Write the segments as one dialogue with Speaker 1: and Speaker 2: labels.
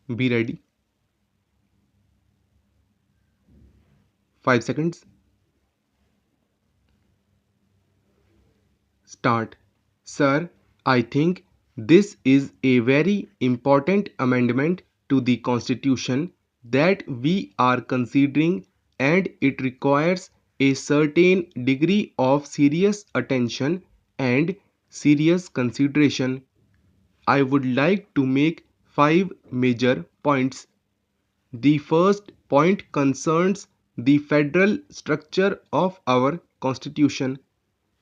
Speaker 1: Be ready. 5 seconds. Start. Sir, I think this is a very important amendment to the Constitution that we are considering, and it requires a certain degree of serious attention and serious consideration. I would like to make 5 major points. The first point concerns the federal structure of our Constitution.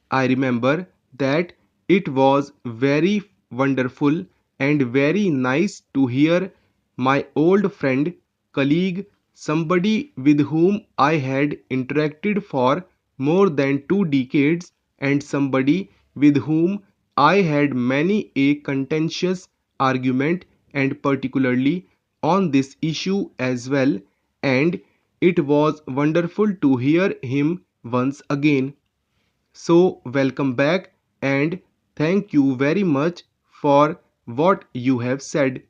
Speaker 1: I remember that it was very wonderful and very nice to hear my old friend, colleague, somebody with whom I had interacted for more than 2 decades, and somebody with whom I had many a contentious argument, and particularly on this issue as well, and it was wonderful to hear him once again. So, welcome back and thank you very much for what you have said.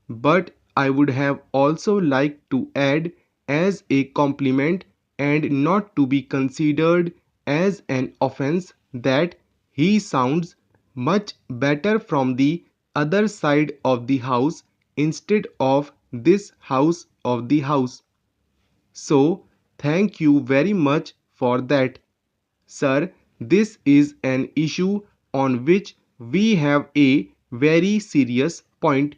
Speaker 1: But I would have also liked to add as a compliment and not to be considered as an offense that he sounds much better from the other side of the house instead of this house of the house. So, thank you very much for that. Sir, this is an issue on which we have a very serious point.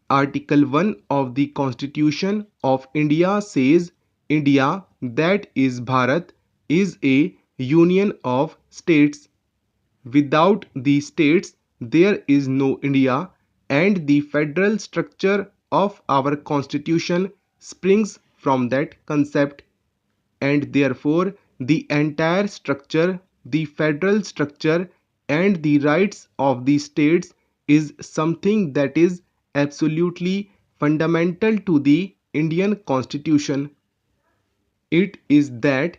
Speaker 1: Article 1 of the Constitution of India says India, that is Bharat, is a union of states. Without the states, there is no India, and the federal structure of our Constitution springs from that concept, and therefore the entire structure, the federal structure, and the rights of the states is something that is absolutely fundamental to the Indian Constitution. It is that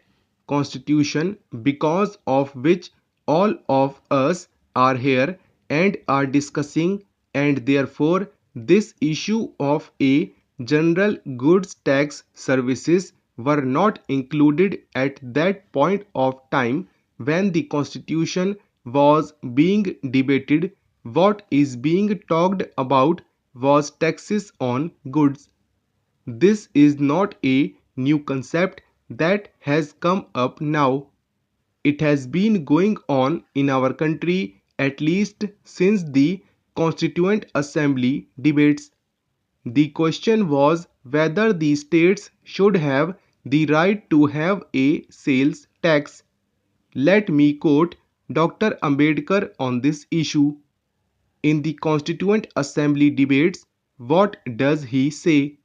Speaker 1: Constitution because of which all of us are here and are discussing, and therefore this issue of a general goods tax services were not included at that point of time when the Constitution was being debated. What is being talked about was taxes on goods. This is not a new concept that has come up now. It has been going on in our country at least since the Constituent Assembly debates. The question was whether the states should have the right to have a sales tax. Let me quote Dr. Ambedkar on this issue. In the Constituent Assembly debates, what does he say?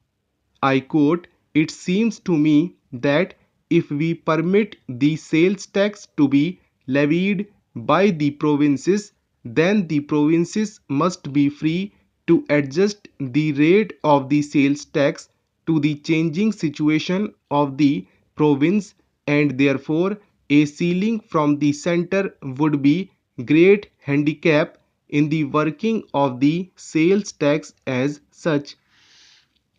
Speaker 1: I quote, "It seems to me that if we permit the sales tax to be levied by the provinces, then the provinces must be free to adjust the rate of the sales tax to the changing situation of the province, and therefore a ceiling from the center would be great handicap in the working of the sales tax as such."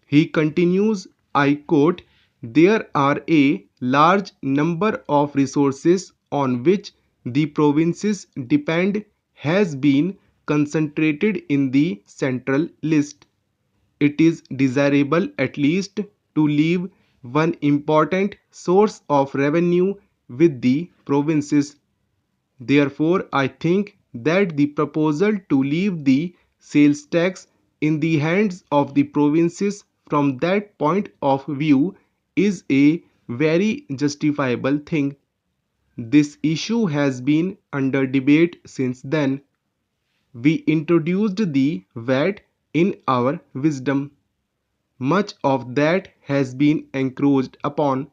Speaker 1: He continues, I quote, "There are a large number of resources on which the provinces depend has been concentrated in the central list. It is desirable at least to leave one important source of revenue with the provinces. Therefore, I think that the proposal to leave the sales tax in the hands of the provinces from that point of view is a very justifiable thing. This issue has been under debate since then. We introduced the VAT in our wisdom. Much of that has been encroached upon.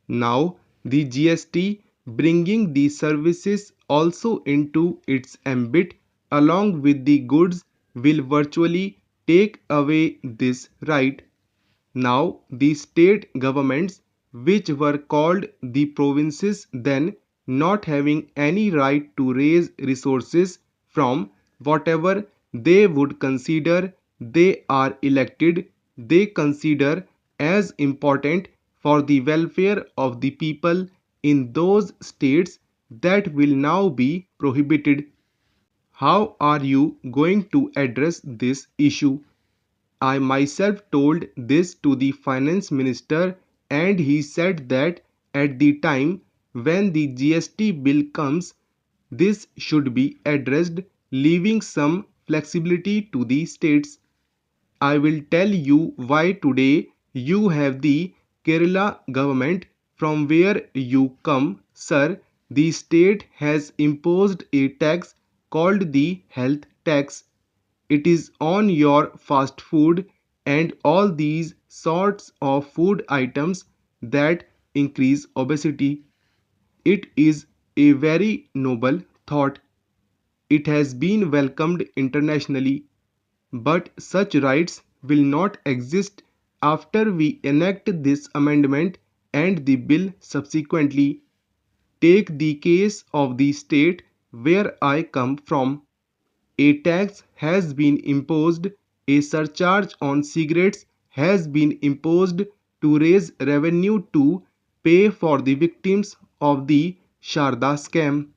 Speaker 1: Now the GST, bringing the services also into its ambit along with the goods, will virtually take away this right. Now the state governments, which were called the provinces then, not having any right to raise resources from whatever they would consider they are elected, they consider as important for the welfare of the people in those states that will now be prohibited. How are you going to address this issue? I myself told this to the finance minister and he said that at the time when the GST bill comes, this should be addressed, leaving some flexibility to the states. I will tell you why today you have the Kerala government from where you come, sir. The state has imposed a tax called the health tax. It is on your fast food and all these sorts of food items that increase obesity. It is a very noble thought. It has been welcomed internationally, but such rights will not exist after we enact this amendment and the bill subsequently. Take the case of the state where I come from. A tax has been imposed, a surcharge on cigarettes has been imposed to raise revenue to pay for the victims of the Sharda scam.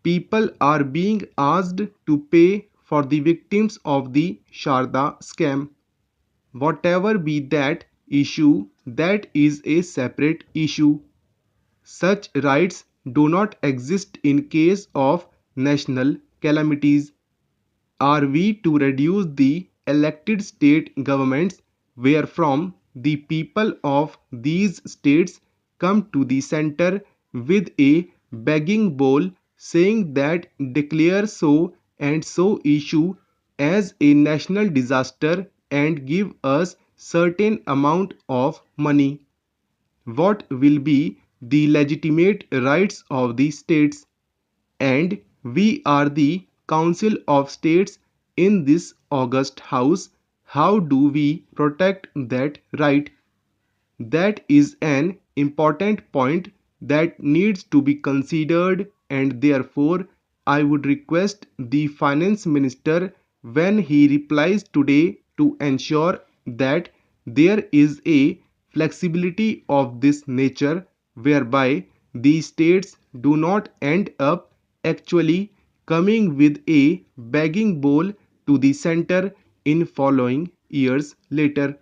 Speaker 1: People are being asked to pay for the victims of the Sharda scam. Whatever be that issue, that is a separate issue. Such rights do not exist in case of national calamities. Are we to reduce the elected state governments wherefrom the people of these states come to the center with a begging bowl saying that declare so and so issue as a national disaster and give us certain amount of money? What will be the legitimate rights of the states? And we are the Council of States in this august house. How do we protect that right? That is an important point that needs to be considered, and therefore I would request the finance minister when he replies today to ensure that there is a flexibility of this nature whereby the states do not end up actually coming with a begging bowl to the center in following years later.